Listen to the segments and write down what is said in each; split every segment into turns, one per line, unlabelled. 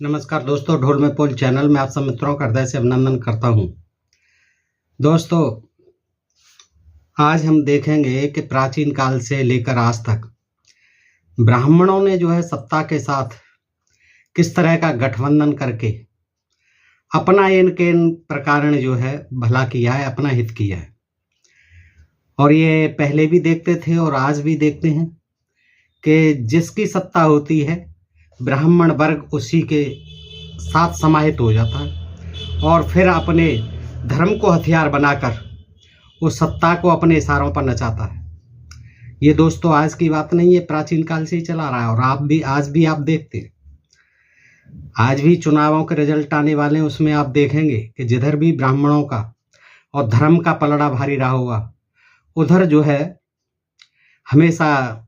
नमस्कार दोस्तों, ढोल में पोल चैनल में आप सब मित्रों का हृदय से अभिनंदन करता हूं। दोस्तों, आज हम देखेंगे कि प्राचीन काल से लेकर आज तक ब्राह्मणों ने जो है सत्ता के साथ किस तरह का गठबंधन करके अपना इनके इन प्रकार जो है भला किया है, अपना हित किया है। और ये पहले भी देखते थे और आज भी देखते हैं कि जिसकी सत्ता होती है ब्राह्मण वर्ग उसी के साथ समाहित हो जाता है और फिर अपने धर्म को हथियार बनाकर उस सत्ता को अपने इशारों पर नचाता है। ये दोस्तों आज की बात नहीं है, प्राचीन काल से ही चला रहा है। और आज भी आप देखते हैं, आज भी चुनावों के रिजल्ट आने वाले हैं, उसमें आप देखेंगे कि जिधर भी ब्राह्मणों का और धर्म का पलड़ा भारी रहा होगा उधर जो है हमेशा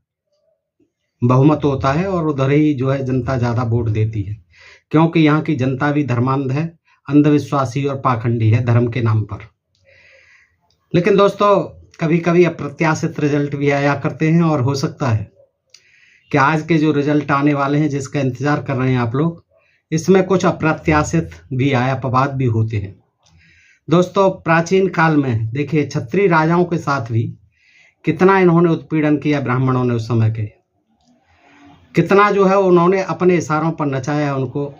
बहुमत होता है और उधर ही जो है जनता ज़्यादा वोट देती है, क्योंकि यहाँ की जनता भी धर्मांध है, अंधविश्वासी और पाखंडी है धर्म के नाम पर। लेकिन दोस्तों, कभी कभी अप्रत्याशित रिजल्ट भी आया करते हैं और हो सकता है कि आज के जो रिजल्ट आने वाले हैं जिसका इंतजार कर रहे हैं आप लोग, इसमें कुछ अप्रत्याशित भी आया, अपवाद भी होते हैं। दोस्तों, प्राचीन काल में देखिए क्षत्रिय राजाओं के साथ भी कितना इन्होंने उत्पीड़न किया ब्राह्मणों ने उस समय के, कितना जो है उन्होंने अपने इशारों पर नचाया उनको।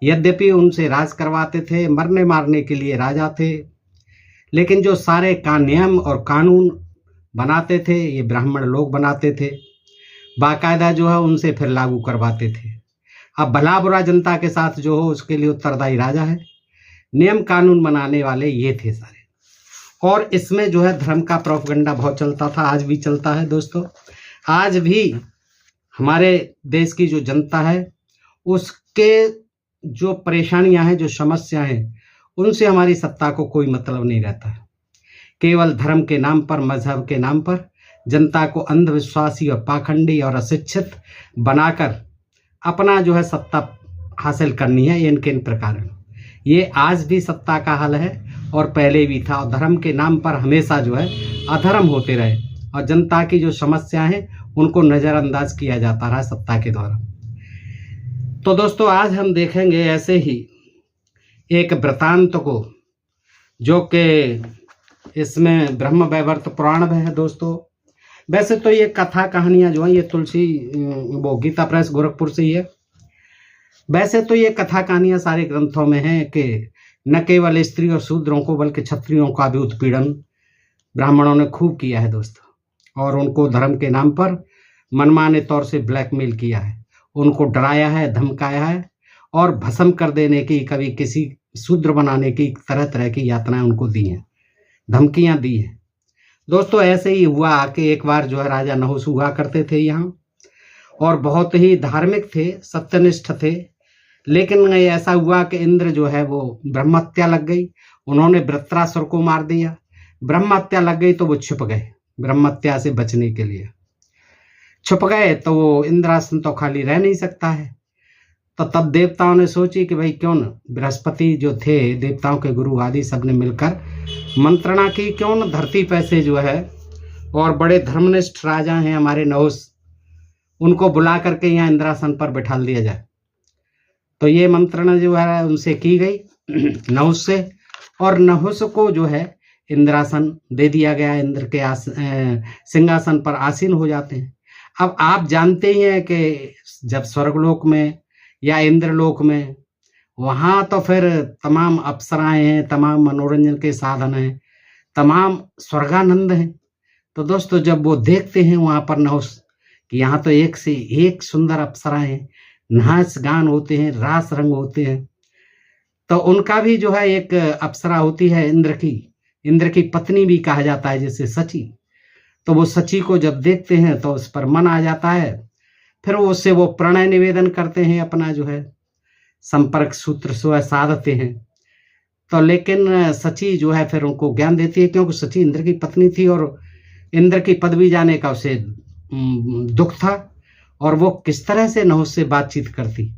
यद्यपि उनसे राज करवाते थे, मरने मारने के लिए राजा थे, लेकिन जो सारे नियम और कानून बनाते थे ये ब्राह्मण लोग बनाते थे, बाकायदा जो है उनसे फिर लागू करवाते थे। अब भला बुरा जनता के साथ जो हो उसके लिए उत्तरदायी राजा है, नियम कानून बनाने वाले ये थे सारे। और इसमें जो है धर्म का प्रोपगंडा बहुत चलता था, आज भी चलता है दोस्तों। आज भी हमारे देश की जो जनता है उसके जो परेशानियां हैं, जो समस्या हैं, उनसे हमारी सत्ता को कोई मतलब नहीं रहता है। केवल धर्म के नाम पर, मजहब के नाम पर जनता को अंधविश्वासी और पाखंडी और अशिक्षित बनाकर अपना जो है सत्ता हासिल करनी है, इनके इन प्रकार। ये आज भी सत्ता का हल है और पहले भी था। और धर्म के नाम पर हमेशा जो है अधर्म होते रहे और जनता की जो समस्या है उनको नज़रअंदाज किया जाता रहा सत्ता के द्वारा। तो दोस्तों, आज हम देखेंगे ऐसे ही एक वृतांत को, जो कि इसमें ब्रह्म वैवर्त पुराण में है दोस्तों। वैसे तो ये कथा कहानियाँ जो हैं ये वो गीता प्रेस गोरखपुर से ही है। वैसे तो ये कथा कहानियाँ सारे ग्रंथों में हैं कि न केवल स्त्री और शूद्रों को बल्कि क्षत्रियों का भी उत्पीड़न ब्राह्मणों ने खूब किया है दोस्तों, और उनको धर्म के नाम पर मनमाने तौर से ब्लैकमेल किया है, उनको डराया है, धमकाया है और भस्म कर देने की, कभी किसी शूद्र बनाने की तरह तरह की यातनाएं उनको दी हैं, धमकियां दी हैं दोस्तों। ऐसे ही हुआ कि एक बार जो है राजा नहुस हुआ करते थे यहाँ, और बहुत ही धार्मिक थे, सत्यनिष्ठ थे। लेकिन ऐसा हुआ कि इंद्र जो है वो ब्रह्महत्या लग गई, उन्होंने वृत्रासुर को मार दिया। ब्रह्महत्या लग गई तो वो छुप गए, ब्रह्महत्या से बचने के लिए छुप गए। तो वो इंद्रासन तो खाली रह नहीं सकता है, तो तब देवताओं ने सोची कि भाई क्यों न, बृहस्पति जो थे देवताओं के गुरु आदि सबने मिलकर मंत्रणा की, क्यों न धरती पे से जो है, और बड़े धर्मनिष्ठ राजा हैं हमारे नहुस, उनको बुला करके यहाँ इंद्रासन पर बैठा दिया जाए। तो ये मंत्रणा जो है उनसे की गई नहुस से, और नहुस को जो है इंद्रासन दे दिया गया। इंद्र के सिंहासन पर आसीन हो जाते हैं। अब आप जानते ही हैं कि जब स्वर्गलोक में या इंद्रलोक में, वहाँ तो फिर तमाम अप्सराएं हैं, तमाम मनोरंजन के साधन हैं, तमाम स्वर्गानंद हैं। तो दोस्तों, जब वो देखते हैं वहाँ पर नहुस कि यहाँ तो एक से एक सुंदर अप्सराएं हैं, नाच गान होते हैं, रास रंग होते हैं, तो उनका भी जो है एक अप्सरा होती है इंद्र की पत्नी भी कहा जाता है जिसे सची। तो वो सची को जब देखते हैं तो उस पर मन आ जाता है, फिर उससे वो प्रणय निवेदन करते हैं, अपना जो है संपर्क सूत्र साधते हैं। तो लेकिन सची जो है फिर उनको ज्ञान देती है, क्योंकि सची इंद्र की पत्नी थी और इंद्र की पदवी जाने का उसे दुख था, और वो किस तरह से नहुस से बातचीत करती।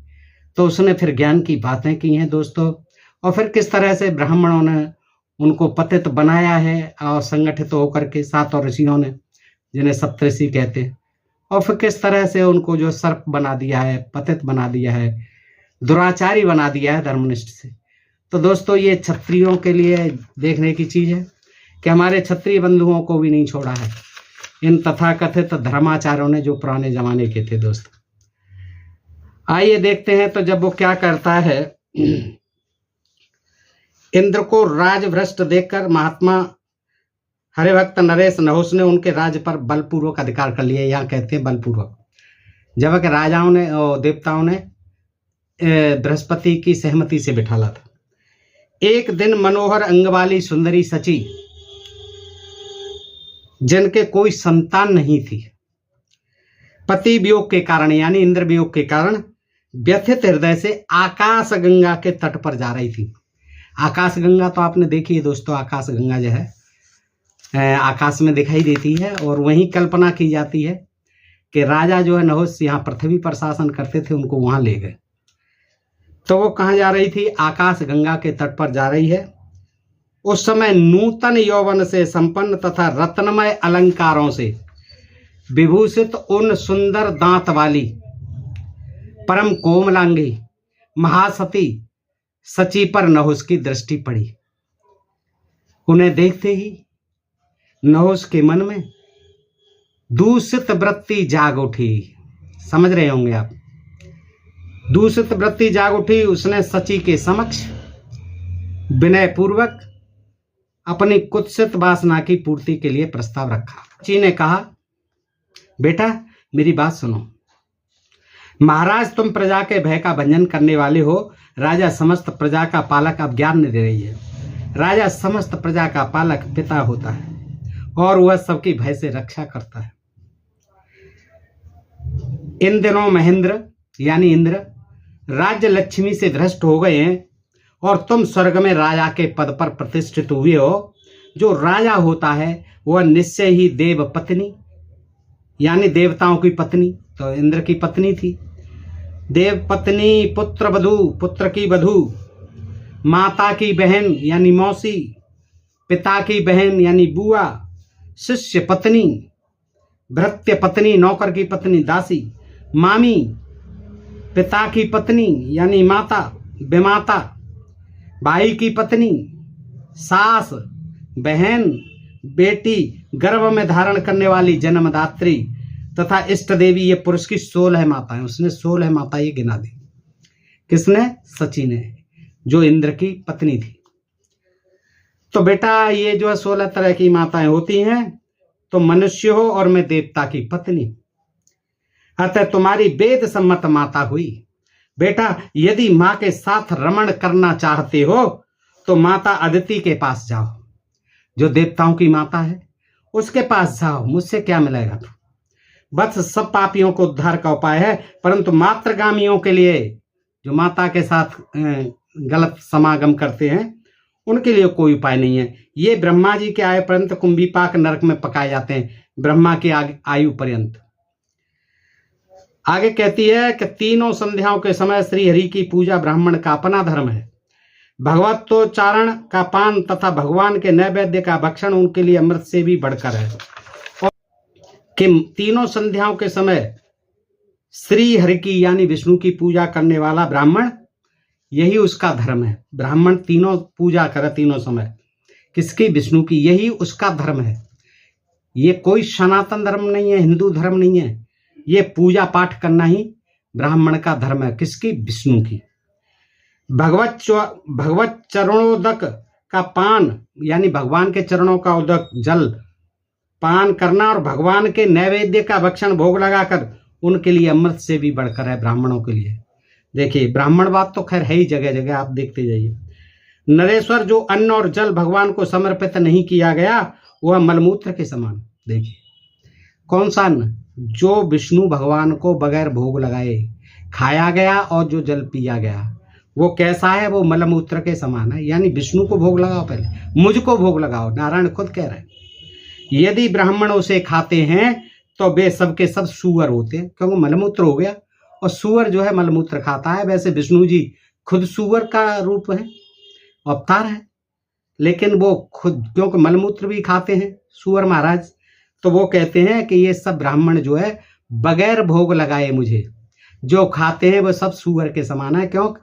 तो उसने फिर ज्ञान की बातें की हैं दोस्तों, और फिर किस तरह से ब्राह्मणों ने उनको पतित बनाया है और संगठित होकर के सातों ऋषियों ने, जिन्हें सप्तऋषि कहते हैं, और फिर किस तरह से उनको जो सर्प बना दिया है, पतित बना दिया है। दुराचारी बना दिया है धर्मनिष्ठ से। तो दोस्तों ये क्षत्रियों के लिए देखने की चीज है कि हमारे क्षत्रिय बंधुओं को भी नहीं छोड़ा है इन तथाकथित धर्माचार्यों ने जो पुराने जमाने के थे। दोस्तों आइए देखते हैं तो जब वो क्या करता है, इंद्र को राजभ्रष्ट देखकर महात्मा हरिभक्त नरेश नहुस ने उनके राज्य पर बलपूर्वक अधिकार कर लिया। यहाँ कहते हैं बलपूर्वक, जबकि राजाओं ने और देवताओं ने बृहस्पति की सहमति से बिठाला था। एक दिन मनोहर अंग वाली सुंदरी सची, जिनके कोई संतान नहीं थी, पति वियोग के कारण यानी इंद्र वियोग के कारण व्यथित हृदय से आकाश गंगा के तट पर जा रही थी। आकाश गंगा तो आपने देखी है दोस्तों, आकाश गंगा जो है आकाश में दिखाई देती है और वहीं कल्पना की जाती है कि राजा जो है नहुस यहाँ पृथ्वी पर शासन करते थे, उनको वहां ले गए। तो वो कहाँ जा रही थी? आकाश गंगा के तट पर जा रही है। उस समय नूतन यौवन से संपन्न तथा रत्नमय अलंकारों से विभूषित उन सुंदर दांत वाली परम कोमलांगी महासती सची पर नहुस की दृष्टि पड़ी। उन्हें देखते ही नहुस के मन में दूषित वृत्ति जाग उठी। समझ रहे होंगे आप, दूषित वृत्ति जाग उठी। उसने सची के समक्ष विनय पूर्वक अपनी कुत्सित वासना की पूर्ति के लिए प्रस्ताव रखा। सची ने कहा, बेटा मेरी बात सुनो। महाराज तुम प्रजा के भय का भंजन करने वाले हो। राजा समस्त प्रजा का पालक अब ज्ञान दे रही है। राजा समस्त प्रजा का पालक पिता होता है और वह सबकी भय से रक्षा करता है। इन दिनों महेंद्र यानी इंद्र राज्य लक्ष्मी से भ्रष्ट हो गए हैं और तुम स्वर्ग में राजा के पद पर प्रतिष्ठित हुए हो। जो राजा होता है वह निश्चय ही देव पत्नी यानी देवताओं की पत्नी, तो इंद्र की पत्नी थी, देव पत्नी, पुत्र वधू, पुत्र की वधू, माता की बहन यानी मौसी, पिता की बहन यानी बुआ, शिष्य पत्नी, भृत्य पत्नी, नौकर की पत्नी, दासी, मामी, पिता की पत्नी यानी माता, बेमाता, भाई की पत्नी, सास, बहन, बेटी, गर्भ में धारण करने वाली जन्मदात्री तथा इष्ट देवी। ये पुरुष की 16 माताएं, उसने 16 माताएं गिना दी। किसने? सची ने, जो इंद्र की पत्नी थी। तो बेटा ये जो है 16 तरह की माताएं होती हैं। तो मनुष्य हो और मैं देवता की पत्नी, अतः तुम्हारी वेद सम्मत माता हुई। बेटा यदि मां के साथ रमण करना चाहते हो तो माता अदिति के पास जाओ, जो देवताओं की माता है, उसके पास जाओ। मुझसे क्या मिलेगा? बस सब पापियों को उद्धार का उपाय है, परंतु मातृगामियों के लिए, जो माता के साथ गलत समागम करते हैं, उनके लिए कोई उपाय नहीं है। ये ब्रह्मा जी के आयु पर्यंत कुंभीपाक नरक में पकाए जाते हैं, ब्रह्मा की आयु पर्यंत। आगे कहती है कि तीनों संध्याओं के समय श्री हरि की पूजा ब्राह्मण का अपना धर्म है। भगवतोच्चारण का पान तथा भगवान के नैवेद्य का भक्षण उनके लिए अमृत से भी बढ़कर है। और कि तीनों संध्याओं के समय श्री हरि की यानी विष्णु की पूजा करने वाला ब्राह्मण, यही उसका धर्म है। ब्राह्मण तीनों पूजा करे तीनों समय, किसकी? विष्णु की। यही उसका धर्म है। ये कोई सनातन धर्म नहीं है, हिंदू धर्म नहीं है। ये पूजा पाठ करना ही ब्राह्मण का धर्म है। किसकी? विष्णु की। भगवत चरणोदक का पान यानी भगवान के चरणों का उदक जल पान करना और भगवान के नैवेद्य का भक्षण भोग लगाकर उनके लिए अमृत से भी बढ़कर है ब्राह्मणों के लिए। देखिए ब्राह्मणवाद तो खैर है ही जगह जगह, आप देखते जाइए। नरेश्वर, जो अन्न और जल भगवान को समर्पित नहीं किया गया वह मलमूत्र के समान। देखिए कौन सा अन्न? जो विष्णु भगवान को बगैर भोग लगाए खाया गया और जो जल पिया गया वो कैसा है? वो मलमूत्र के समान है। यानी विष्णु को भोग लगाओ, पहले मुझको भोग लगाओ। नारायण खुद कह रहे हैं, यदि ब्राह्मण उसे खाते हैं तो वे सबके सब सूअर होते हैं, क्योंकि मलमूत्र हो गया और सूअर जो है मलमूत्र खाता है। वैसे विष्णु जी खुद सूअर का रूप है, अवतार है, लेकिन वो खुद क्योंकि मलमूत्र भी खाते हैं सूअर महाराज, तो वो कहते हैं कि ये सब ब्राह्मण जो है बगैर भोग लगाए मुझे जो खाते हैं वो सब सूअर के समान है, क्यों?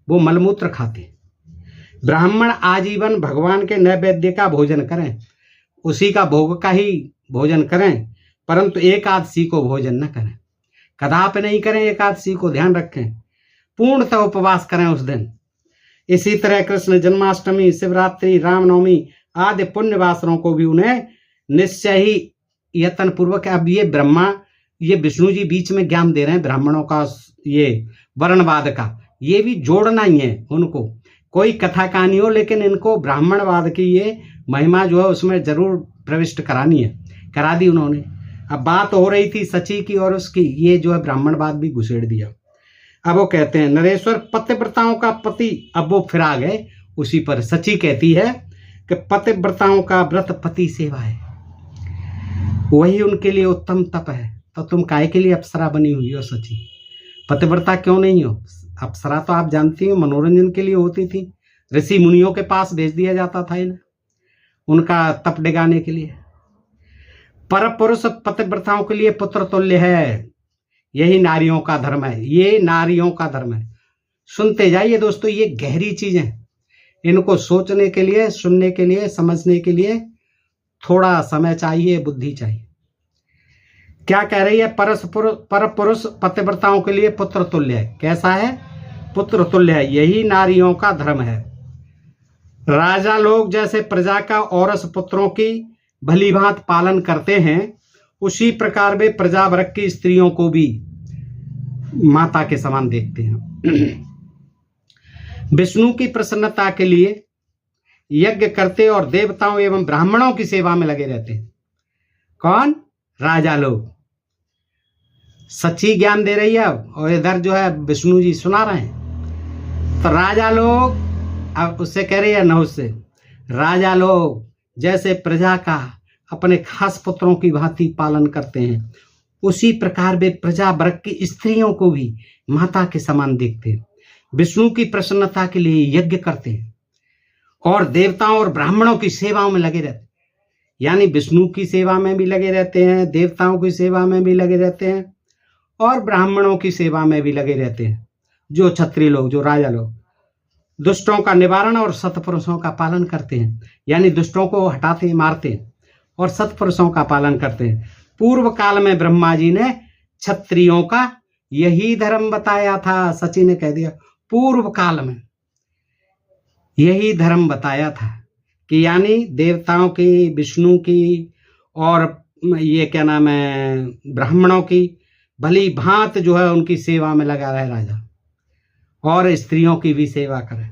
वो मलमूत्र खाते हैं। ब्राह्मण आजीवन भगवान के नैवेद्य का भोजन करें, उसी का भोग का ही भोजन करें, परंतु एकादशी को भोजन न करें, कदापि नहीं करें एकादशी को, ध्यान रखें। पूर्णतः उपवास करें उस दिन। इसी तरह कृष्ण जन्माष्टमी, शिवरात्रि, रामनवमी आदि पुण्य वासरों को भी उन्हें निश्चय ही यत्न पूर्वक, अब ये ब्रह्मा, ये विष्णु जी बीच में ज्ञान दे रहे हैं ब्राह्मणों का, ये वर्णवाद का, ये भी जोड़ना ही है उनको, कोई कथा कहानी हो लेकिन इनको ब्राह्मणवाद की ये महिमा जो है उसमें जरूर प्रविष्ट करानी है, करा दी उन्होंने। अब बात हो रही थी सची की और उसकी, ये जो है ब्राह्मणवाद भी घुसेड़ दिया। अब वो कहते हैं नरेश्वर पतिव्रताओं का पति, अब वो फिर आ गए उसी पर। सची कहती है कि पतिव्रताओं का व्रत पति सेवा है, वही उनके लिए उत्तम तप है। तो तुम काहे के लिए अप्सरा बनी हुई हो सची? पतिव्रता क्यों नहीं हो? अप्सरा तो आप जानती हो मनोरंजन के लिए होती थी, ऋषि मुनियों के पास भेज दिया जाता था इन्हें उनका तप डिगाने के लिए। पर पुरुष पतिव्रताओं के लिए पुत्र तुल्य है, यही नारियों का धर्म है, ये नारियों का धर्म है। सुनते जाइए दोस्तों, ये गहरी चीजें, इनको सोचने के लिए, सुनने के लिए, समझने के लिए थोड़ा समय चाहिए, बुद्धि चाहिए। क्या कह रही है? पर पुरुष पतिव्रताओं के लिए पुत्र तुल्य है। कैसा है? पुत्र तुल्य है, यही नारियों का धर्म है। राजा लोग जैसे प्रजा का औरस पुत्रों की भली भांति पालन करते हैं, उसी प्रकार वे प्रजा वर्ग की स्त्रियों को भी माता के समान देखते हैं। विष्णु की प्रसन्नता के लिए यज्ञ करते और देवताओं एवं ब्राह्मणों की सेवा में लगे रहते हैं। कौन? राजा लोग। सच्ची ज्ञान दे रही है अब, और इधर जो है विष्णु जी सुना रहे हैं। तो राजा लोग, अब उससे कह रही है नहुस से, राजा लोग जैसे प्रजा का अपने खास पुत्रों की भांति पालन करते हैं, उसी प्रकार वे प्रजा वर्ग की स्त्रियों को भी माता के समान देखते हैं। विष्णु की प्रसन्नता के लिए यज्ञ करते हैं और देवताओं और ब्राह्मणों की सेवाओं में लगे रहते हैं। यानी विष्णु की सेवा में भी लगे रहते हैं, देवताओं की सेवा में भी लगे रहते हैं और ब्राह्मणों की सेवा में भी लगे रहते हैं। जो क्षत्रिय लोग, जो राजा लोग दुष्टों का निवारण और सत्पुरुषों का पालन करते हैं, यानी दुष्टों को हटाते हैं, मारते हैं और सत्पुरुषों का पालन करते हैं। पूर्व काल में ब्रह्मा जी ने क्षत्रियों का यही धर्म बताया था। सची ने कह दिया पूर्व काल में यही धर्म बताया था कि यानी देवताओं की, विष्णु की और ये क्या नाम है ब्राह्मणों की भली भांत जो है उनकी सेवा में लगा रहे राजा, और स्त्रियों की भी सेवा करे।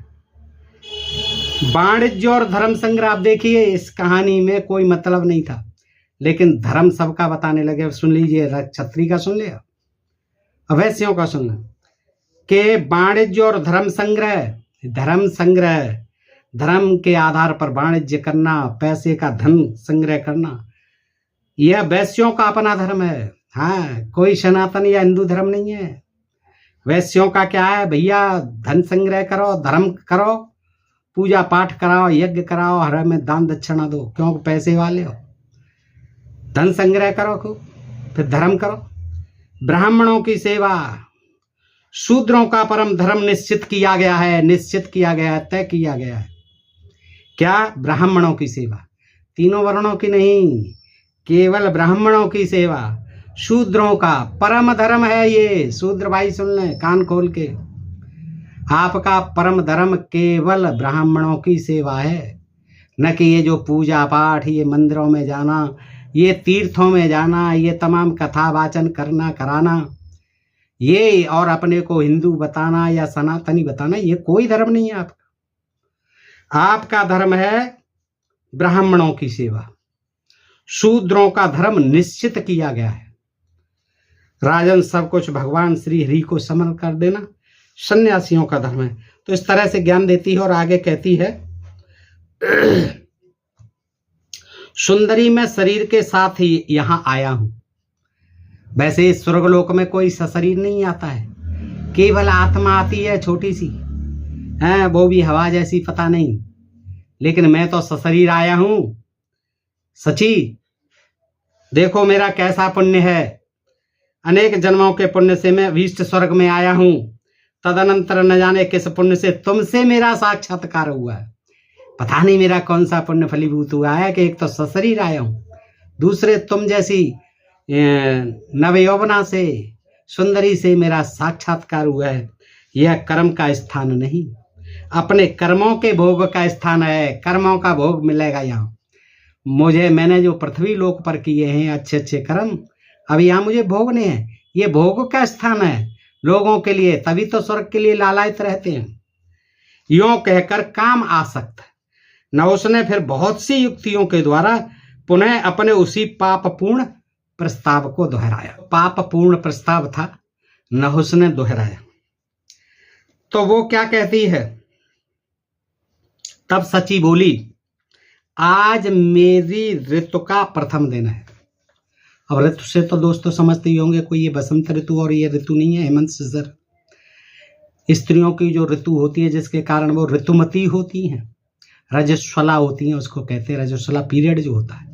वाणिज्य और धर्म संग्रह, आप देखिए इस कहानी में कोई मतलब नहीं था, लेकिन धर्म सबका बताने लगे। सुन लीजिए, क्षत्रिय का सुन लिया, अवैश्यों का सुन लिया कि वाणिज्य और धर्म संग्रह, धर्म के आधार पर वाणिज्य करना, पैसे का धन संग्रह करना, यह वैश्यों का अपना धर्म है। हाँ, कोई सनातन या हिंदू धर्म नहीं है। वैश्यों का क्या है भैया? धन संग्रह करो, धर्म करो, पूजा पाठ कराओ, यज्ञ कराओ, हर में दान दक्षिणा दो, क्योंकि पैसे वाले हो। धन संग्रह करो खूब, फिर धर्म करो। ब्राह्मणों की सेवा, शूद्रों का परम धर्म निश्चित किया गया है, तय किया गया है। क्या? ब्राह्मणों की सेवा, तीनों वर्णों की नहीं, केवल ब्राह्मणों की सेवा। शूद्रों का परम धर्म है ये। शूद्र भाई सुन लें कान खोल के, आपका परम धर्म केवल ब्राह्मणों की सेवा है, न कि ये जो पूजा पाठ, ये मंदिरों में जाना, ये तीर्थों में जाना, ये तमाम कथा वाचन करना कराना, ये और अपने को हिंदू बताना या सनातनी बताना, ये कोई धर्म नहीं है आपका। आपका धर्म है ब्राह्मणों की सेवा। शूद्रों का धर्म निश्चित किया गया है। राजन सब कुछ भगवान श्री हरि को समर्पण कर देना सन्यासियों का धर्म है। तो इस तरह से ज्ञान देती है और आगे कहती है सुंदरी मैं शरीर के साथ ही यहां आया हूं। वैसे इस स्वर्गलोक में कोई सशरीर नहीं आता है, केवल आत्मा आती है छोटी सी है, वो भी हवा जैसी, पता नहीं, लेकिन मैं तो सशरीर आया हूं। सची देखो मेरा कैसा पुण्य है, अनेक जन्मों के पुण्य से मैं अभीष्ट स्वर्ग में आया हूं, तदनंतर न जाने किस पुण्य से तुमसे मेरा साक्षात्कार हुआ है। पता नहीं मेरा कौन सा पुण्य फलीभूत हुआ है कि एक तो सशरीर आया हूं, दूसरे तुम जैसी नवयौवना से सुंदरी से मेरा साक्षात्कार हुआ है। यह कर्म का स्थान नहीं, अपने कर्मों के भोग का स्थान है। कर्मों का भोग मिलेगा यहाँ मैंने जो पृथ्वी लोक पर किए हैं अच्छे अच्छे कर्म, अब यहाँ मुझे भोगने हैं। ये भोग का स्थान है लोगों के लिए, तभी तो स्वर्ग के लिए लालायित रहते हैं। यों कहकर काम आसक्त न उसने फिर बहुत सी युक्तियों के द्वारा पुनः अपने उसी पापपूर्ण प्रस्ताव को दोहराया। पापपूर्ण प्रस्ताव था, न उसने दोहराया। तो वो क्या कहती है, तब सची बोली, आज मेरी ऋतु का प्रथम दिन है। अब ऋतु से तो दोस्तों समझते ही होंगे कोई ये बसंत ऋतु और ये ऋतु नहीं है हेमंत सर। स्त्रियों की जो ऋतु होती है जिसके कारण वो ऋतुमती होती हैं, रजस्वला होती हैं, उसको कहते हैं रजस्वला पीरियड जो होता है।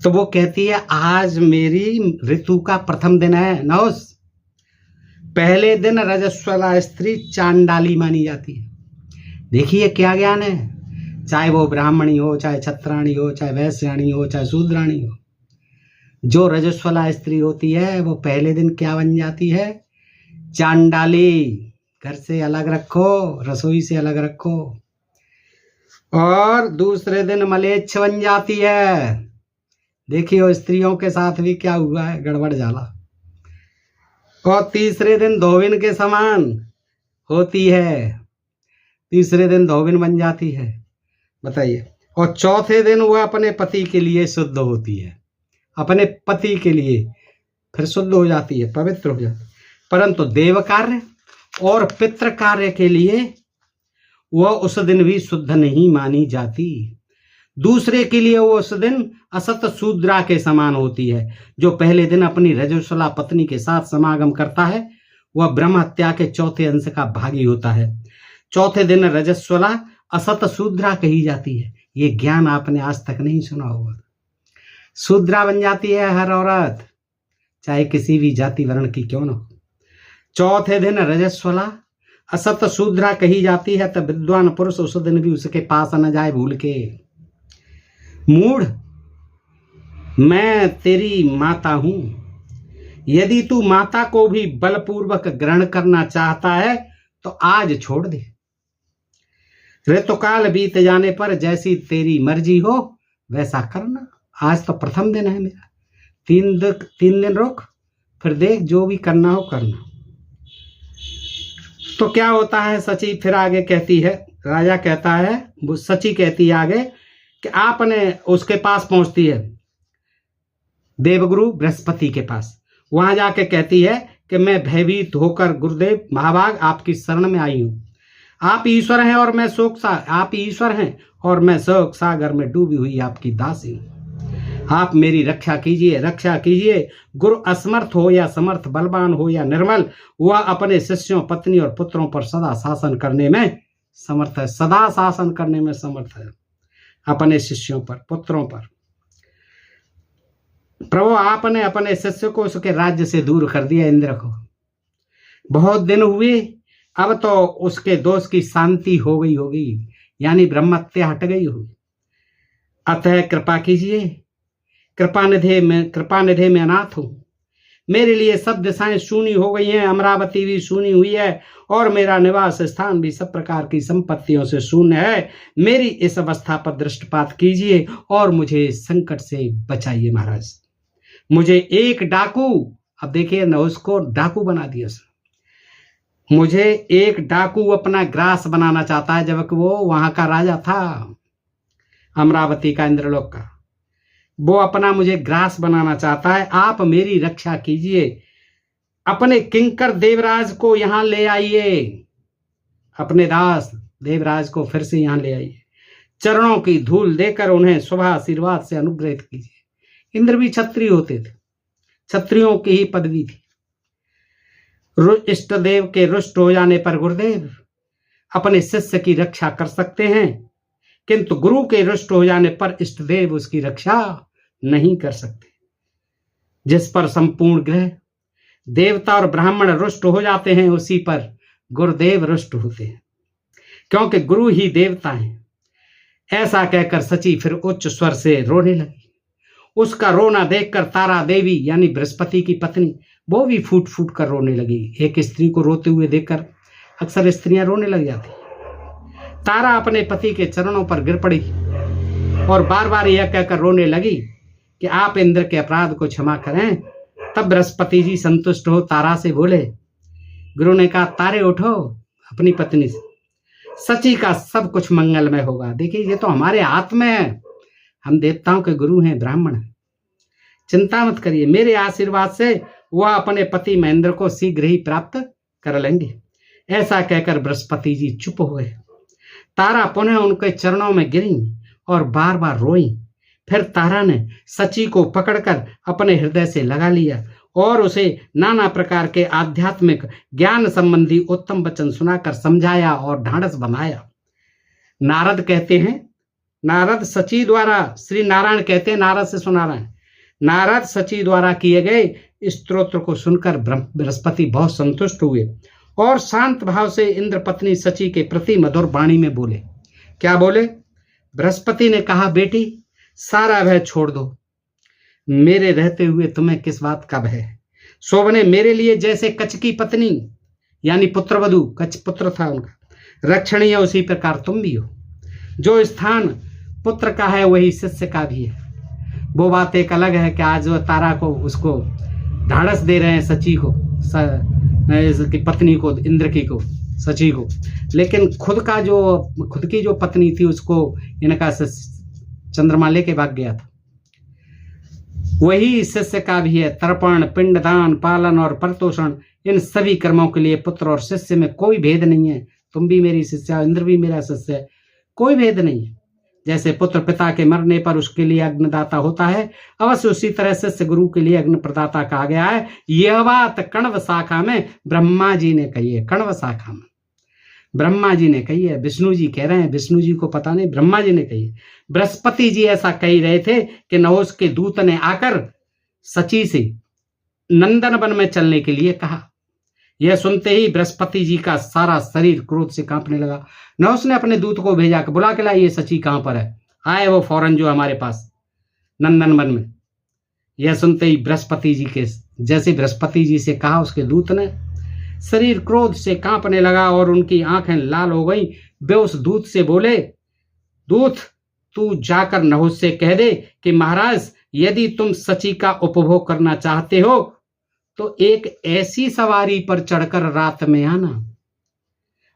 तो वो कहती है आज मेरी ऋतु का प्रथम दिन है नौस। पहले दिन रजस्वला स्त्री चांडाली मानी जाती है। देखिए क्या ज्ञान है, चाहे वो ब्राह्मणी हो, चाहे छत्राणी हो, चाहे वैश्याणी हो, चाहे शूद्राणी हो, जो रजस्वला स्त्री होती है वो पहले दिन क्या बन जाती है, चांडाली। घर से अलग रखो, रसोई से अलग रखो। और दूसरे दिन मलेच्छ बन जाती है। देखिए स्त्रियों के साथ भी क्या हुआ है, गड़बड़ जाला। और तीसरे दिन धोबिन के समान होती है, तीसरे दिन धोबिन बन जाती है, बताइए। और चौथे दिन वह अपने पति के लिए शुद्ध होती है, अपने पति के लिए फिर शुद्ध हो जाती है, पवित्र हो जाती है। परंतु देव कार्य और पितृ कार्य के लिए वह उस दिन भी शुद्ध नहीं मानी जाती। दूसरे के लिए वो उस दिन असत शूद्रा के समान होती है। जो पहले दिन अपनी रजस्वला पत्नी के साथ समागम करता है वह ब्रह्म हत्या के चौथे अंश का भागी होता है। चौथे दिन रजस्वला असत शूद्रा कही जाती है। ये ज्ञान आपने आज तक नहीं सुना होगा। शूद्रा बन जाती है हर औरत, चाहे किसी भी जाति वर्ण की क्यों न हो। चौथे दिन रजस्वला असत शूद्रा कही जाती है, तब विद्वान पुरुष उस दिन भी उसके पास न जाए भूल के। मूढ़, मैं तेरी माता हूं, यदि तू माता को भी बलपूर्वक ग्रहण करना चाहता है तो आज छोड़ दे। ऋतुकाल बीत जाने पर जैसी तेरी मर्जी हो वैसा करना। आज तो प्रथम दिन है मेरा, तीन दिन रुक, फिर देख जो भी करना हो करना। तो क्या होता है, सची फिर आगे कहती है, राजा कहता है, वो सची कहती है आगे कि आपने उसके पास पहुंचती है देवगुरु बृहस्पति के पास। वहां जाके कहती है कि मैं भयभीत होकर गुरुदेव महाभाग आपकी शरण में आई हूं। आप ईश्वर हैं और मैं आप मैं शोक सागर में डूबी हुई आपकी दासी हूं। आप मेरी रक्षा कीजिए, रक्षा कीजिए। गुरु असमर्थ हो या समर्थ, बलवान हो या निर्बल, वह अपने शिष्यों, पत्नी और पुत्रों पर सदा शासन करने में समर्थ है। सदा शासन करने में समर्थ है, अपने शिष्यों पर, पुत्रों पर। प्रभु आपने अपने शिष्य को उसके राज्य से दूर कर दिया, इंद्र को। बहुत दिन हुए, अब तो उसके दोष की शांति हो गई होगी, यानी ब्रह्मत्या हट गई होगी। अतः कृपा कीजिए, कृपानिधि में अनाथ हूं। मेरे लिए सब दिशाएं शून्य हो गई हैं, अमरावती भी शून्य हुई है और मेरा निवास स्थान भी सब प्रकार की संपत्तियों से शून्य है। मेरी इस अवस्था पर दृष्टिपात कीजिए और मुझे संकट से बचाइए महाराज। मुझे एक डाकू, अब देखिए न, उसको डाकू बना दिया उसने। मुझे एक डाकू अपना ग्रास बनाना चाहता है, जबकि वो वहां का राजा था, अमरावती का, इंद्रलोक का। वो अपना मुझे ग्रास बनाना चाहता है। आप मेरी रक्षा कीजिए, अपने किंकर देवराज को यहां ले आइए, अपने दास देवराज को फिर से यहां ले आइए। चरणों की धूल देकर उन्हें शुभ आशीर्वाद से अनुग्रहित कीजिए। इंद्र भी क्षत्रिय होते थे, क्षत्रियों की ही पदवी थी। इष्ट देव के रुष्ट हो जाने पर गुरुदेव अपने शिष्य की रक्षा कर सकते हैं, किंतु गुरु के रुष्ट हो जाने पर इष्ट देव उसकी रक्षा नहीं कर सकते। जिस पर संपूर्ण ग्रह देवता और ब्राह्मण रुष्ट हो जाते हैं, उसी पर गुरुदेव रुष्ट होते हैं, क्योंकि गुरु ही देवता हैं। ऐसा कहकर सची फिर उच्च स्वर से रोने लगी। उसका रोना देखकर तारा देवी यानी बृहस्पति की पत्नी वो भी फूट फूट कर रोने लगी। एक स्त्री को रोते हुए देखकर अक्सर स्त्रियां रोने लग जाती। तारा अपने पति के चरणों पर गिर पड़ी और बार बार यह कहकर रोने लगी कि आप इंद्र के अपराध को क्षमा करें। तब बृहस्पति जी संतुष्ट हो तारा से बोले। गुरु ने कहा, तारे उठो अपनी पत्नी से, सची का सब कुछ मंगलमय होगा। देखिए, ये तो हमारे हाथ में है, हम देवताओं के गुरु हैं, ब्राह्मण हैं। चिंता मत करिए, मेरे आशीर्वाद से वह अपने पति महेंद्र को शीघ्र ही प्राप्त कर लेंगे। ऐसा कहकर बृहस्पति जी चुप हो गए। तारा पुनः उनके चरणों में गिरी और बार बार रोई। फिर तारा ने सची को पकड़कर अपने हृदय से लगा लिया और उसे नाना प्रकार के आध्यात्मिक ज्ञान संबंधी उत्तम वचन सुनाकर समझाया और ढांढस बनाया। नारद कहते हैं, नारद सची द्वारा, श्री नारायण कहते हैं, नारद से सुना रहे हैं, नारद सची द्वारा किए गए स्तोत्र को सुनकर बृहस्पति बहुत संतुष्ट हुए और शांत भाव से इंद्र पत्नी सची के प्रति मधुर वाणी में बोले। क्या बोले? बृहस्पति ने कहा, बेटी सारा भय छोड़ दो, मेरे रहते हुए तुम्हें किस बात का भय? शोभने मेरे लिए जैसे कच्छ की पत्नी यानी पुत्रवधू, कच्छ पुत्र था उनका, रक्षणीय, उसी प्रकार तुम भी हो। जो स्थान पुत्र का है वही शिष्य का भी है। वो बात एक अलग है कि आज वो तारा को, उसको ढाढ़स दे रहे हैं, सची को, इसकी पत्नी को, इंद्र की को, सची को, लेकिन खुद की जो पत्नी थी उसको इनका चंद्रमा लेके भाग गया था। वही शिष्य का भी है। तर्पण, पिंडदान, पालन और परतोषण, इन सभी कर्मों के लिए पुत्र और शिष्य में कोई भेद नहीं है। तुम भी मेरी शिष्य, इंद्र भी मेरा शिष्य है, कोई भेद नहीं है। जैसे पुत्र पिता के मरने पर उसके लिए अग्निदाता होता है, अवश्य उसी तरह शिष्य गुरु के लिए अग्नि प्रदाता कहा गया है। यह बात कण्व शाखा में ब्रह्मा जी ने कही है। कण्व शाखा में ब्रह्मा जी ने कही है, विष्णु जी कह रहे हैं, विष्णु जी को पता नहीं, ब्रह्मा जी ने कही है। बृहस्पति जी ऐसा कह रहे थे कि नहुष के दूत ने आकर सची से नंदन वन में चलने के लिए कहा। यह सुनते ही बृहस्पति जी का सारा शरीर क्रोध से कांपने लगा। नहुष ने अपने दूत को भेजा कि बुला के लाइए सची कहां पर है। आए वो फौरन जो हमारे पास नंदन वन में। यह सुनते ही बृहस्पति जी के, जैसे बृहस्पति जी से कहा, उसके दूत ने शरीर क्रोध से कांपने लगा और उनकी आंखें लाल हो गई। वे उस दूत से बोले, दूत तू जाकर नहुष से कह दे कि महाराज, यदि तुम सची का उपभोग करना चाहते हो तो एक ऐसी सवारी पर चढ़कर रात में आना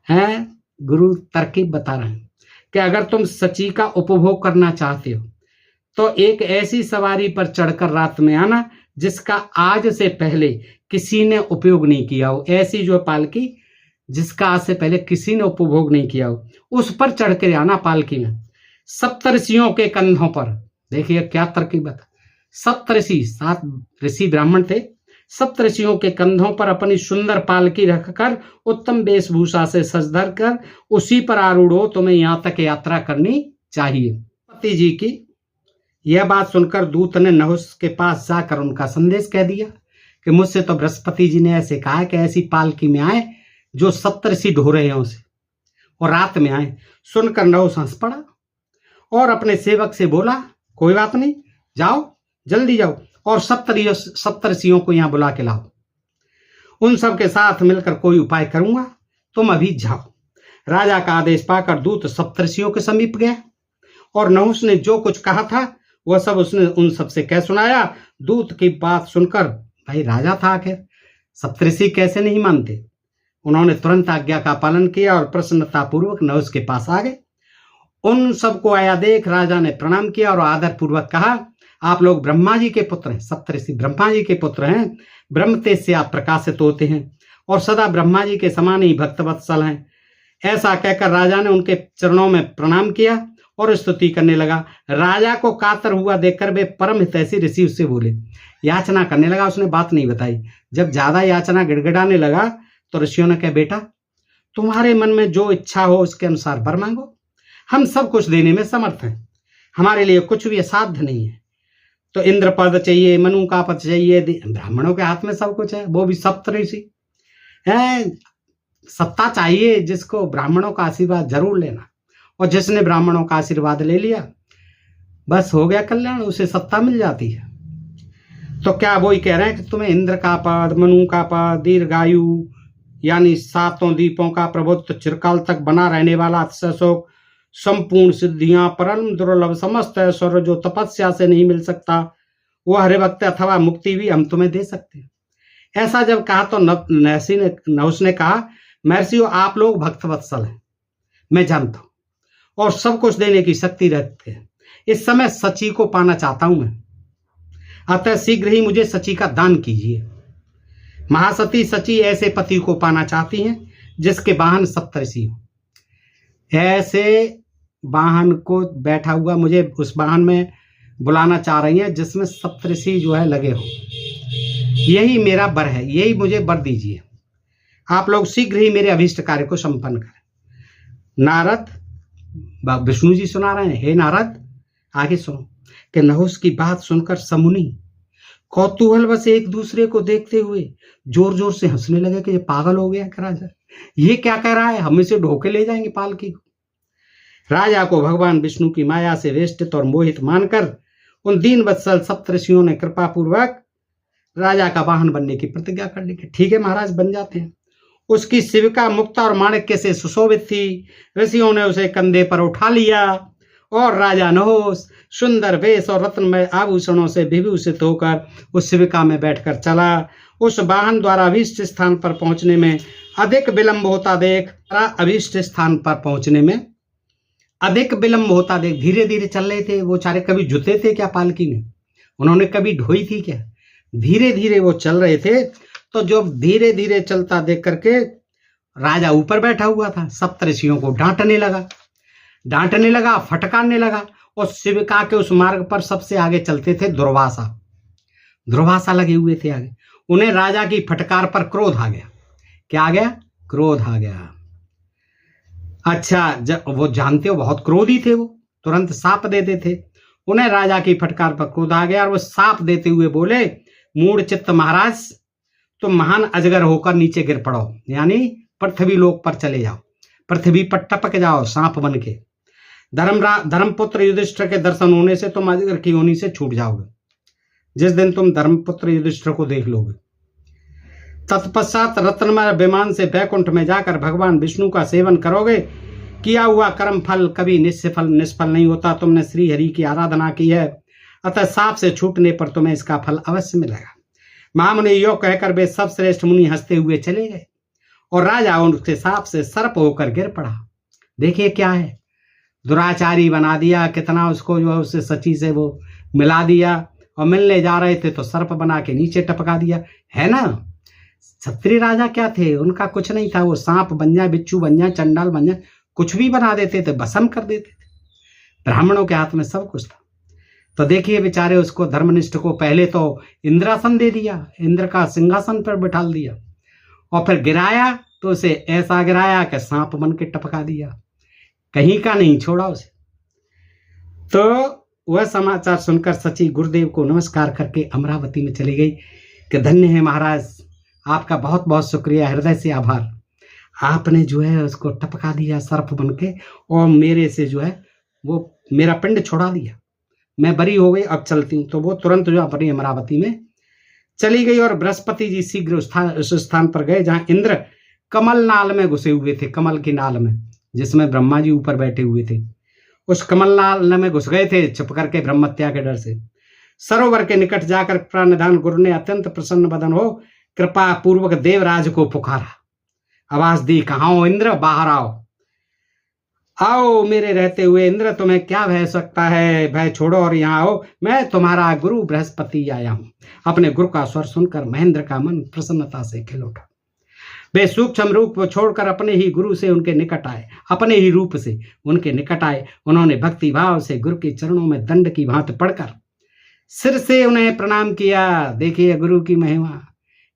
है। गुरु तरकीब बता रहे हैं कि अगर तुम सची का उपभोग करना चाहते हो तो एक ऐसी सवारी पर चढ़कर रात में आना जिसका आज से पहले किसी ने उपयोग नहीं किया हो। ऐसी जो पालकी जिसका आज से पहले किसी ने उपभोग नहीं किया हो, उस पर चढ़ के आना पालकी में। सप्तऋषियों के कंधों पर, देखिए क्या तरकीब बता, सप्तऋषि, 7 ऋषि ब्राह्मण थे, सप्तऋषियों के कंधों पर अपनी सुंदर पालकी रखकर उत्तम वेशभूषा से सज धर कर उसी पर आरूढ़ हो तुम्हें यहाँ तक यात्रा करनी चाहिए। पति जी की यह बात सुनकर दूत ने नहुष के पास जाकर उनका संदेश कह दिया कि मुझसे तो बृहस्पति जी ने ऐसे कहा कि ऐसी पालकी में आए जो सप्तऋषि ढो रहे हैं उसे, और रात में आए। सुनकर नहुष हंस पड़ा और अपने सेवक से बोला, कोई बात नहीं, जाओ, जल्दी जाओ और सप्तऋषियों को यहाँ बुला के लाओ। उन सब के साथ मिलकर कोई उपाय करूंगा, तुम अभी जाओ। राजा का आदेश पाकर दूत सप्तऋषियों के समीप गया और नहुष ने जो कुछ कहा था वह सब उसने उन सब से कह सुनाया। दूत की बात सुनकर, भाई राजा था आखिर, सप्तऋषि कैसे नहीं मानते, उन्होंने तुरंत आज्ञा का पालन किया और प्रसन्नता पूर्वक नहुष के पास आ गए। उन सबको आया देख राजा ने प्रणाम किया और आदर पूर्वक कहा, आप लोग ब्रह्मा जी के पुत्र हैं, सप्तऋषि ब्रह्मा जी के पुत्र हैं, ब्रह्म तेज से आप प्रकाशित होते हैं और सदा ब्रह्मा जी के समान ही भक्तवत्सल हैं। ऐसा कहकर राजा ने उनके चरणों में प्रणाम किया और स्तुति करने लगा। राजा को कातर हुआ देखकर वे परम हितैषी ऋषि उससे बोले, याचना करने लगा। उसने बात नहीं बताई। जब ज्यादा याचना गिड़गिड़ाने लगा तो ऋषियों ने कहा, बेटा तुम्हारे मन में जो इच्छा हो उसके अनुसार वर मांगो, हम सब कुछ देने में समर्थ हैं, हमारे लिए कुछ भी असाध्य नहीं है। तो इंद्र पद चाहिए, मनु का पद चाहिए, ब्राह्मणों के हाथ में सब कुछ है, वो भी सप्तऋषि है। सत्ता चाहिए जिसको, ब्राह्मणों का आशीर्वाद जरूर लेना, और जिसने ब्राह्मणों का आशीर्वाद ले लिया बस हो गया कल्याण, उसे सत्ता मिल जाती है। तो क्या वही कह रहे हैं कि तुम्हें इंद्र का पद, मनु का पद, दीर्घायु यानी 7 दीपों का प्रभुत्व, चिरकाल तक बना रहने वाला अतिशय सुख, संपूर्ण सिद्धियां, परम दुर्लभ समस्त ऐश्वर्य जो तपस्या से नहीं मिल सकता, वो हरिभक्त अथवा मुक्ति भी हम तुम्हें दे सकते हैं। ऐसा जब कहा तो नहुष ने कहा, महर्षियों आप लोग भक्त वत्सल हैं, मैं जानता हूं, और सब कुछ देने की शक्ति रखते हैं। इस समय सची को पाना चाहता हूं मैं, अतः शीघ्र ही मुझे सची का दान कीजिए। महासती सची ऐसे पति को पाना चाहती हैं जिसके वाहन सप्तऋषि हो। ऐसे वाहन को बैठा हुआ मुझे उस वाहन में बुलाना चाह रही हैं जिसमें सप्तऋषि जो है लगे हो। यही मेरा वर है, यही मुझे वर दीजिए। आप लोग शीघ्र ही मेरे अभीष्ट कार्य को संपन्न करें। नारद, विष्णु जी सुना रहे हैं, हे नारद आगे सुनो कि नहुष की बात सुनकर समुनि कौतूहल बस एक दूसरे को देखते हुए जोर जोर से हंसने लगे कि ये पागल हो गया क्या राजा, ये क्या कह रहा है, हम इसे ढोके ले जाएंगे पालकी को। राजा को भगवान विष्णु की माया से वेष्टित और मोहित मानकर उन दीन वत्सल सप्तऋषियों ने कृपा पूर्वक राजा का वाहन बनने की प्रतिज्ञा कर ली। ठीक है महाराज, बन जाते हैं। उसकी शिविका मुक्ता और माणिक्य से सुशोभित थी। ऋषियों ने उसे कंधे पर उठा लिया और राजा नहुष सुंदर वेश और रत्नमय आभूषणों से विभूषित होकर उस शिविका में बैठकर चला। उस वाहन द्वारा अभीष्ट स्थान पर पहुंचने में अधिक विलंब होता देख धीरे धीरे चल रहे थे वो चारे। कभी जुते थे क्या पालकी में, उन्होंने कभी ढोई थी क्या, धीरे धीरे वो चल रहे थे। तो जब धीरे धीरे चलता देख करके राजा ऊपर बैठा हुआ था, सप्तऋषियों को डांटने लगा, फटकारने लगा। और शिविका के उस मार्ग पर सबसे आगे चलते थे दुर्वासा लगे हुए थे आगे। उन्हें राजा की फटकार पर क्रोध आ गया। क्या आ गया? क्रोध आ गया। अच्छा, जब वो जानते हो बहुत क्रोधी थे, वो तुरंत साप देते थे। उन्हें राजा की फटकार पर क्रोध आ गया और वो साप देते हुए बोले, मूढ़ चित्त महाराज, तुम महान अजगर होकर नीचे गिर पड़ो, यानी पृथ्वी लोक पर चले जाओ, पृथ्वी पर टपक जाओ सांप बन के। धर्मपुत्र युधिष्ठिर के दर्शन होने से तुम अजगर की योनि से छूट जाओगे, जिस दिन तुम धर्मपुत्र युधिष्ठिर को देख लोगे। तत्पश्चात रत्नमय विमान से बैकुंठ में जाकर भगवान विष्णु का सेवन करोगे। किया हुआ कर्म फल कभी निष्फल नहीं होता। तुमने श्री हरि की आराधना की है, अतः साप से छूटने पर तुम्हें इसका फल अवश्य मिलेगा। महामुनि यो कहकर वे सब श्रेष्ठ मुनि हंसते हुए चले गए और राजा उनके साप से सर्प होकर गिर पड़ा। देखिए क्या है, दुराचारी बना दिया, कितना उसको जो है उससे सची से वो मिला दिया, और मिलने जा रहे थे तो सर्प बना के नीचे टपका दिया, है ना। क्षत्रिय राजा क्या थे, उनका कुछ नहीं था। वो सांप बन जाए, बिच्छू बन जाए, चंडाल बन जाए, कुछ भी बना देते थे, भस्म कर देते थे। ब्राह्मणों के हाथ में सब कुछ था। तो देखिए बेचारे उसको, धर्मनिष्ठ को पहले तो इंद्रासन दे दिया, इंद्र का सिंहासन पर बिठा दिया, और फिर गिराया तो उसे ऐसा गिराया कि सांप बन के टपका दिया, कहीं का नहीं छोड़ा उसे। तो वह समाचार सुनकर सची गुरुदेव को नमस्कार करके अमरावती में चली गई कि धन्य है महाराज, आपका बहुत बहुत शुक्रिया, हृदय से आभार। आपने जो है उसको टपका दिया सर्प बन के, और मेरे से जो है वो मेरा पिंड छोड़ा दिया, मैं बरी हो गई, अब चलती हूँ। तो वो तुरंत जो अपनी अमरावती में चली गई। और बृहस्पति जी शीघ्र उस स्थान पर गए जहाँ इंद्र कमल नाल में घुसे हुए थे, कमल की नाल में जिसमें ब्रह्मा जी ऊपर बैठे हुए थे। उस कमल नाल में घुस गए थे छुप करके ब्रह्मत्या के डर से। सरोवर के निकट जाकर प्राणिधान गुरु ने अत्यंत प्रसन्न बदन हो कृपा पूर्वक देवराज को पुकारा, आवाज दी, कहाँ हो इंद्र, बाहर आओ मेरे रहते हुए। इंद्र तुम्हें क्या भय सकता है, भय छोड़ो और यहाँ आओ, मैं तुम्हारा गुरु बृहस्पति आया हूं। अपने गुरु का स्वर सुनकर महेंद्र का मन प्रसन्नता से खिल उठा। वे सूक्ष्म रूप को छोड़कर अपने ही गुरु से उनके निकट आए, अपने ही रूप से उनके निकट आए। उन्होंने भक्ति भाव से गुरु के चरणों में दंड की भांति पड़कर सिर से उन्हें प्रणाम किया। देखिए गुरु की महिमा।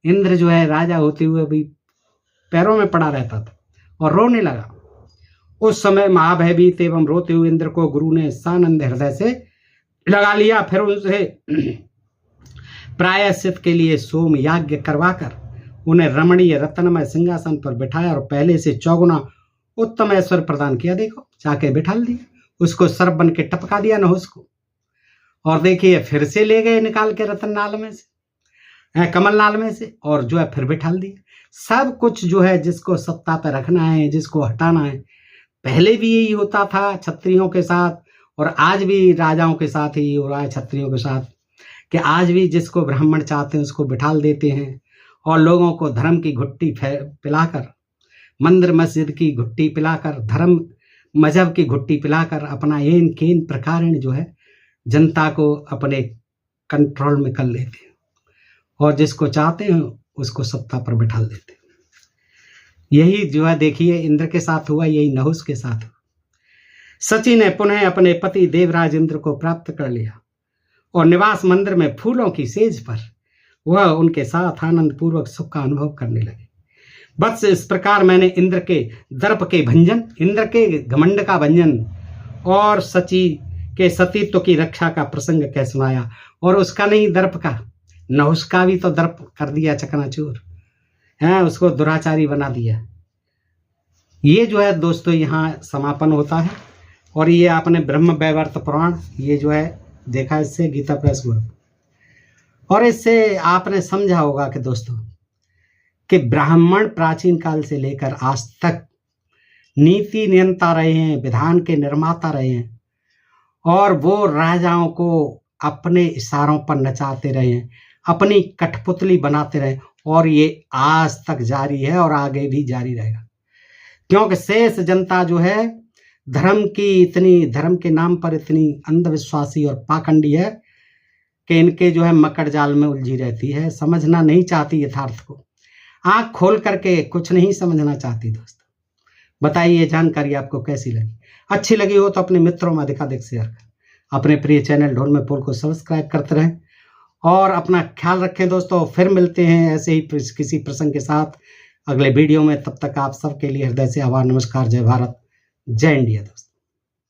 इंद्र जो है राजा होते हुए भी पैरों में पड़ा रहता था और रोने लगा। उस समय महाभयभीत एवं रोते हुए इंद्र को गुरु ने सानंद हृदय से लगा लिया। फिर उनसे प्रायश्चित के लिए सोम याज्ञ करवाकर उन्हें रमणीय रत्नमय सिंहासन पर बिठाया और पहले से चौगुना उत्तम ऐश्वर्य प्रदान किया। देखो जाके बिठाल दिया, उसको सर्प बन के टपका दिया नहुस को। और देखिए फिर से ले गए निकाल के रतन नाल में से, कमल नाल में से, और जो है फिर बिठाल दिया। सब कुछ जो है जिसको सत्ता पर रखना है, जिसको हटाना है, पहले भी यही होता था क्षत्रियों के साथ, और आज भी राजाओं के साथ ही हो रहा है क्षत्रियों के साथ, कि आज भी जिसको ब्राह्मण चाहते हैं उसको बिठाल देते हैं और लोगों को धर्म की घुट्टी पिलाकर, मंदिर मस्जिद की घुट्टी पिलाकर, धर्म मजहब की घुट्टी पिलाकर अपना एन केन प्रकार जो है जनता को अपने कंट्रोल में कर लेते हैं और जिसको चाहते हैं उसको सत्ता पर बिठाल देते हैं। यही जो है देखिए इंद्र के साथ हुआ, यही नहुस के साथ हुआ। सची ने पुनः अपने पति देवराज इंद्र को प्राप्त कर लिया और निवास मंदिर में फूलों की सेज पर वह उनके साथ आनंद पूर्वक सुख का अनुभव करने लगे। बस इस प्रकार मैंने इंद्र के दर्प के भंजन, इंद्र के घमंड का भंजन और सची के सतीत्व की रक्षा का प्रसंग कह सुनाया। और उसका नहीं दर्प का, नहुस का भी तो दर्प कर दिया चकनाचूर, है उसको दुराचारी बना दिया। ये जो है दोस्तों यहाँ समापन होता है। और ये आपने ब्रह्म वैवर्त पुराण ये जो है देखा इससे गीता प्रेस ग्रुप, और इससे आपने समझा होगा कि दोस्तों कि ब्राह्मण प्राचीन काल से लेकर आज तक नीति नियंता रहे हैं, विधान के निर्माता रहे हैं, और वो राजाओं को अपने इशारों पर नचाते रहे हैं, अपनी कठपुतली बनाते रहे, और ये आज तक जारी है और आगे भी जारी रहेगा। क्योंकि शेष जनता जो है धर्म के नाम पर इतनी अंधविश्वासी और पाखंडी है कि इनके जो है मकड़ जाल में उलझी रहती है, समझना नहीं चाहती यथार्थ को, आंख खोल करके कुछ नहीं समझना चाहती। दोस्तों बताइए जानकारी आपको कैसी लगी? अच्छी लगी हो तो अपने मित्रों में अधिकाधिक शेयर करें। अपने प्रिय चैनल ढोल में पोल को सब्सक्राइब करते रहें और अपना ख्याल रखें दोस्तों। फिर मिलते हैं ऐसे ही किसी प्रसंग के साथ अगले वीडियो में। तब तक आप सबके लिए हृदय से आभार, नमस्कार, जय भारत, जय इंडिया दोस्तों।